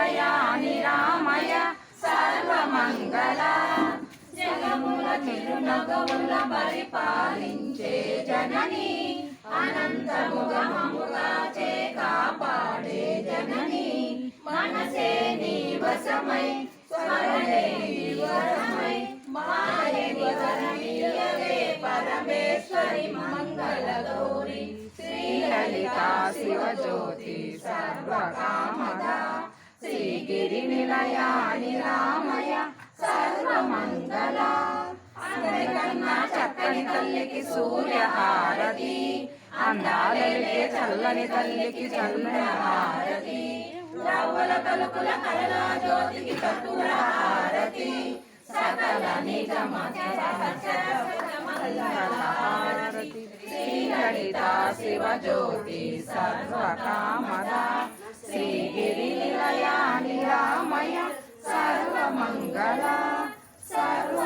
నిలయా నిరామయ సర్వమంగళ జగముల తిరునగముల పరిపాలించే జనని అనంతముగముగా చే కాపాడే జనని మనసే నీ వశమై స్మరణే వరమై మాయని వరమియవే పరమేశ్వరి మంగళ గౌరి శ్రీలలితా శివజ్యోతి సర్వకామద శ్రీగిరి నిలయా నిరామయ సర్వమంగళ అందరికన్నా చక్కని తల్లికి సూర్యహారతి అందాలే చల్లని తల్లికి చల్లని హారతి రవ్వల తలుపుల కళల జ్యోతికి కర్పూర హారతి సకల నిజమ హారతి శ్రీలలితా శివజ్యోతి సర్వకామద శ్రీగిరి నిలయా నిరామయ సర్వమంగళ సర్వ